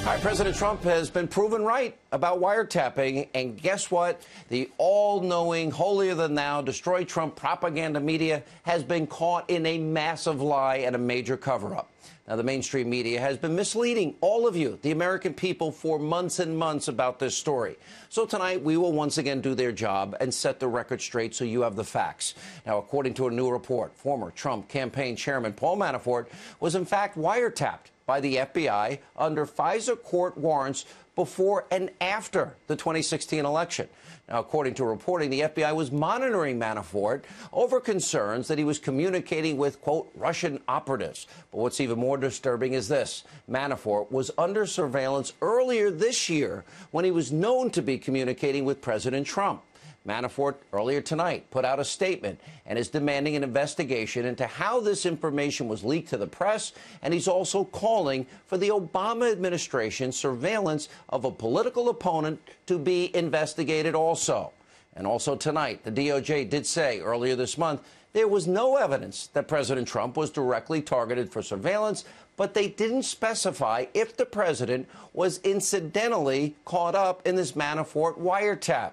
All right, President Trump has been proven right about wiretapping, and guess what? The all-knowing, holier-than-thou, destroy Trump propaganda media has been caught in a massive lie and a major cover-up. Now, the mainstream media has been misleading all of you, the American people, for months and months about this story. So tonight, we will once again do their job and set the record straight so you have the facts. Now, according to a new report, former Trump campaign chairman Paul Manafort was in fact wiretapped by the FBI under FISA court warrants before and after the 2016 election. Now, according to reporting, the FBI was monitoring Manafort over concerns that he was communicating with, quote, Russian operatives. But what's even more disturbing is this. Manafort was under surveillance earlier this year when he was known to be communicating with President Trump. Manafort, earlier tonight, put out a statement and is demanding an investigation into how this information was leaked to the press, and he's also calling for the Obama administration's surveillance of a political opponent to be investigated also. And also tonight, the DOJ did say earlier this month there was no evidence that President Trump was directly targeted for surveillance, but they didn't specify if the president was incidentally caught up in this Manafort wiretap.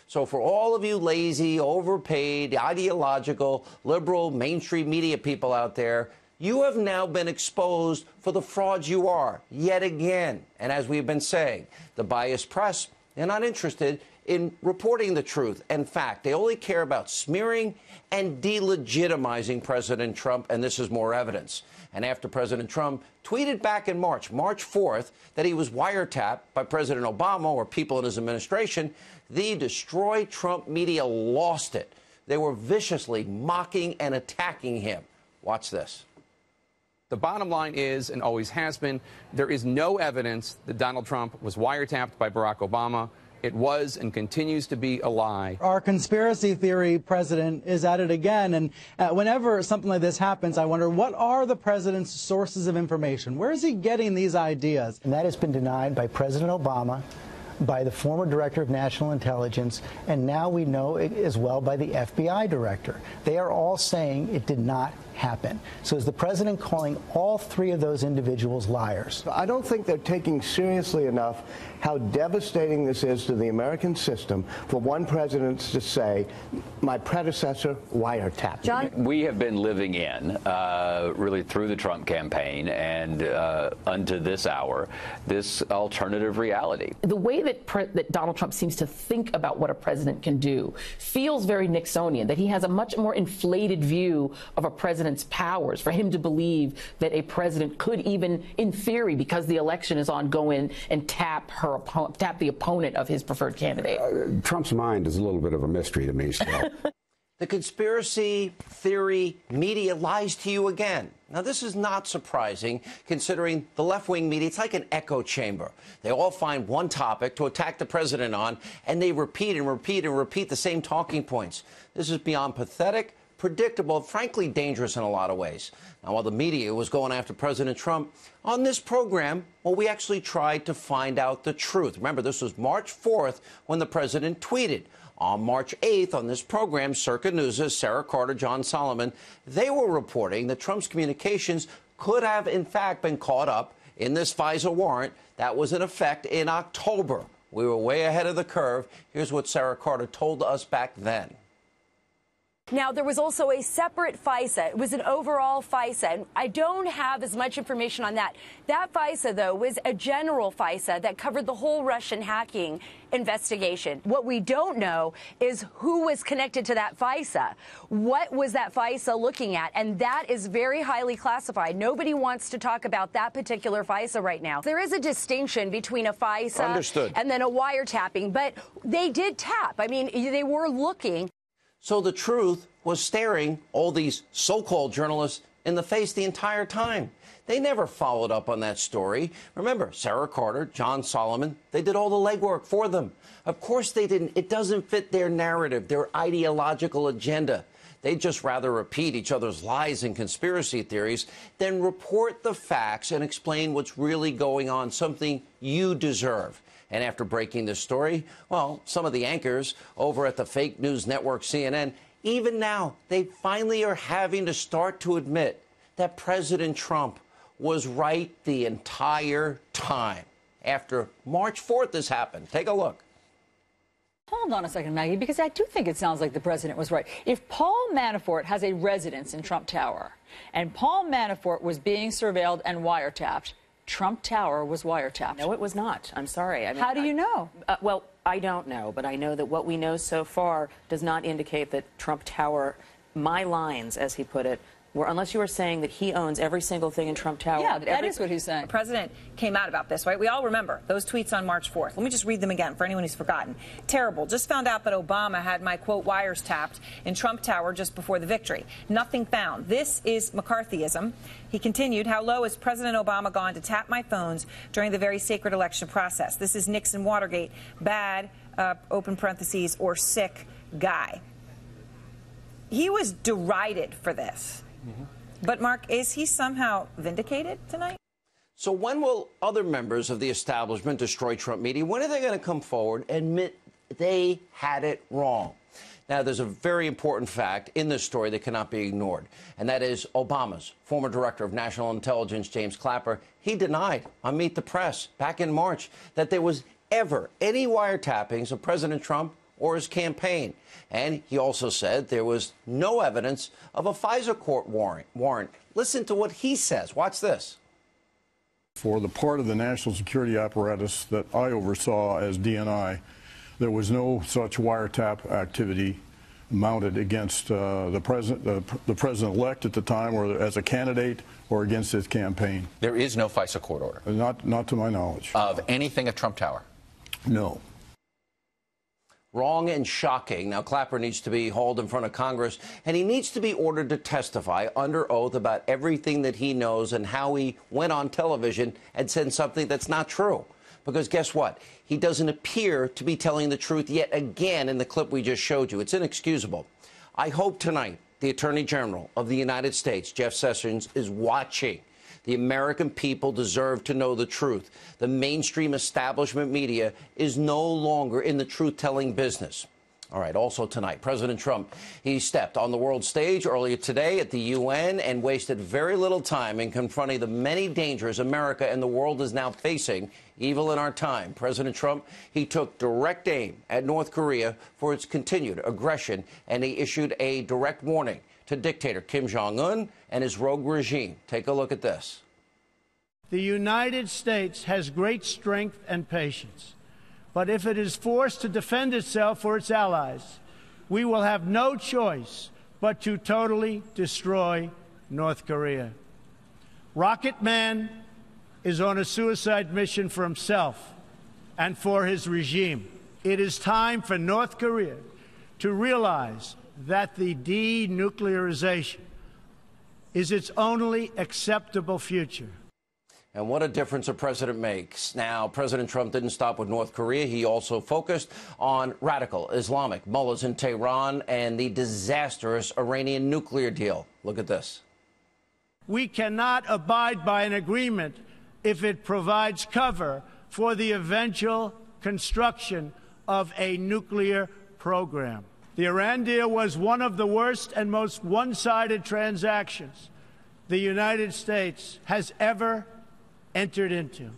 So for all of you lazy, overpaid, ideological, liberal, mainstream media people out there, you have now been exposed for the frauds you are, yet again. And as we've been saying, the biased press, they're not interested in reporting the truth and fact. They only care about smearing and delegitimizing President Trump, and this is more evidence. And after President Trump tweeted back in March 4th, that he was wiretapped by President Obama or people in his administration, the Destroy Trump media lost it. They were viciously mocking and attacking him. Watch this. The bottom line is, and always has been, there is no evidence that Donald Trump was wiretapped by Barack Obama. It was and continues to be a lie. Our conspiracy theory president is at it again. And whenever something like this happens, I wonder, what are the president's sources of information? Where is he getting these ideas? And that has been denied by President Obama, by the former director of national intelligence, and now we know it as well by the FBI director. They are all saying it did not happen. So is the president calling all three of those individuals liars? I don't think they're taking seriously enough how devastating this is to the American system for one president to say, my predecessor wiretapped. John? We have been living in, really through the Trump campaign and unto this hour, this alternative reality. The way that Donald Trump seems to think about what a president can do feels very Nixonian, that he has a much more inflated view of a president's powers, for him to believe that a president could even, in theory, because the election is on, go in and tap the opponent of his preferred candidate. Trump's mind is a little bit of a mystery to me still. The conspiracy theory media lies to you again. Now, this is not surprising, considering the left-wing media, it's like an echo chamber. They all find one topic to attack the president on, and they repeat and repeat and repeat the same talking points. This is beyond pathetic, predictable, frankly dangerous in a lot of ways. Now, while the media was going after President Trump, on this program, well, we actually tried to find out the truth. Remember, this was March 4th when the president tweeted. On March 8th, on this program, Circa News' Sarah Carter, John Solomon, they were reporting that Trump's communications could have, in fact, been caught up in this FISA warrant that was in effect in October. We were way ahead of the curve. Here's what Sarah Carter told us back then. Now, there was also a separate FISA. It was an overall FISA, and I don't have as much information on that. That FISA, though, was a general FISA that covered the whole Russian hacking investigation. What we don't know is who was connected to that FISA. What was that FISA looking at? And that is very highly classified. Nobody wants to talk about that particular FISA right now. There is a distinction between a FISA and then a wiretapping, but they did tap. I mean, they were looking. So the truth was staring all these so-called journalists in the face the entire time. They never followed up on that story. Remember, Sarah Carter, John Solomon, they did all the legwork for them. Of course they didn't. It doesn't fit their narrative, their ideological agenda. They'd just rather repeat each other's lies and conspiracy theories than report the facts and explain what's really going on, something you deserve. And after breaking this story, well, some of the anchors over at the fake news network CNN, even now, they finally are having to start to admit that President Trump was right the entire time. after March 4th this happened. Take a look. Hold on a second, Maggie, because I do think it sounds like the president was right. If Paul Manafort has a residence in Trump Tower and Paul Manafort was being surveilled and wiretapped, Trump Tower was wiretapped. No, it was not. I'm sorry. I mean, how do you know? Well, I don't know, but I know that what we know so far does not indicate that Trump Tower, my lines, as he put it, were, unless you were saying that he owns every single thing in Trump Tower. Yeah, that is what he's saying. The president came out about this, right? We all remember those tweets on March 4th. Let me just read them again for anyone who's forgotten. Terrible. Just found out that Obama had my, quote, wires tapped in Trump Tower just before the victory. Nothing found. This is McCarthyism. He continued, how low has President Obama gone to tap my phones during the very sacred election process? This is Nixon Watergate. Bad, open parentheses, or sick guy. He was derided for this. But, Mark, is he somehow vindicated tonight? So when will other members of the establishment destroy Trump media? When are they going to come forward and admit they had it wrong? Now, there's a very important fact in this story that cannot be ignored, and that is Obama's former director of national intelligence, James Clapper. He denied on Meet the Press back in March that there was ever any wiretappings of President Trump or his campaign. And he also said there was no evidence of a FISA court warrant. Listen to what he says. Watch this. For the part of the national security apparatus that I oversaw as DNI, there was no such wiretap activity mounted against the president-elect at the time, or as a candidate, or against his campaign. There is no FISA court order? Not to my knowledge. Of anything at Trump Tower? No. Wrong and shocking. Now, Clapper needs to be hauled in front of Congress, and he needs to be ordered to testify under oath about everything that he knows and how he went on television and said something that's not true. Because guess what? He doesn't appear to be telling the truth yet again in the clip we just showed you. It's inexcusable. I hope tonight the Attorney General of the United States, Jeff Sessions, is watching. The American people deserve to know the truth. The mainstream establishment media is no longer in the truth-telling business. All right, also tonight, President Trump, he stepped on the world stage earlier today at the UN and wasted very little time in confronting the many dangers America and the world is now facing, evil in our time. President Trump, he took direct aim at North Korea for its continued aggression, and he issued a direct warning to dictator Kim Jong-un and his rogue regime. Take a look at this. The United States has great strength and patience, but if it is forced to defend itself or its allies, we will have no choice but to totally destroy North Korea. Rocket Man is on a suicide mission for himself and for his regime. It is time for North Korea to realize that the denuclearization is its only acceptable future. And what a difference a president makes. Now, President Trump didn't stop with North Korea. He also focused on radical Islamic mullahs in Tehran and the disastrous Iranian nuclear deal. Look at this. We cannot abide by an agreement if it provides cover for the eventual construction of a nuclear program. The Iran deal was one of the worst and most one-sided transactions the United States has ever entered into.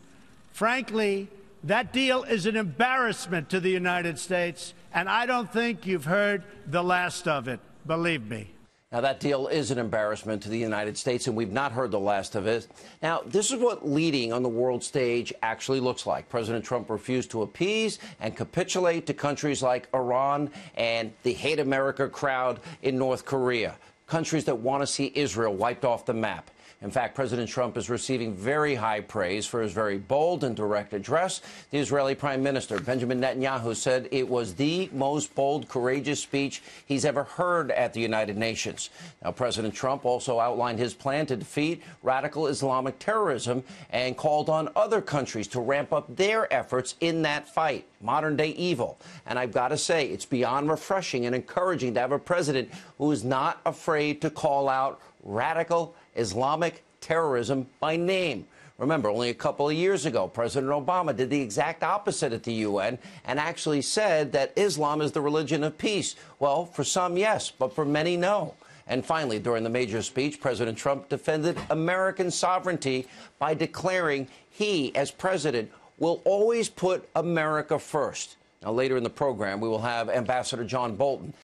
Frankly, that deal is an embarrassment to the United States, and I don't think you've heard the last of it, believe me. Now, that deal is an embarrassment to the United States, and we've not heard the last of it. Now, this is what leading on the world stage actually looks like. President Trump refused to appease and capitulate to countries like Iran and the hate America crowd in North Korea, countries that want to see Israel wiped off the map. In fact, President Trump is receiving very high praise for his very bold and direct address. The Israeli Prime Minister, Benjamin Netanyahu, said it was the most bold, courageous speech he's ever heard at the United Nations. Now, President Trump also outlined his plan to defeat radical Islamic terrorism and called on other countries to ramp up their efforts in that fight, modern-day evil. And I've got to say, it's beyond refreshing and encouraging to have a president who is not afraid to call out radical Islamic terrorism by name. Remember, only a couple of years ago, President Obama did the exact opposite at the UN and actually said that Islam is the religion of peace. Well, for some, yes, but for many, no. And finally, during the major speech, President Trump defended American sovereignty by declaring he, as president, will always put America first. Now, later in the program, we will have Ambassador John Bolton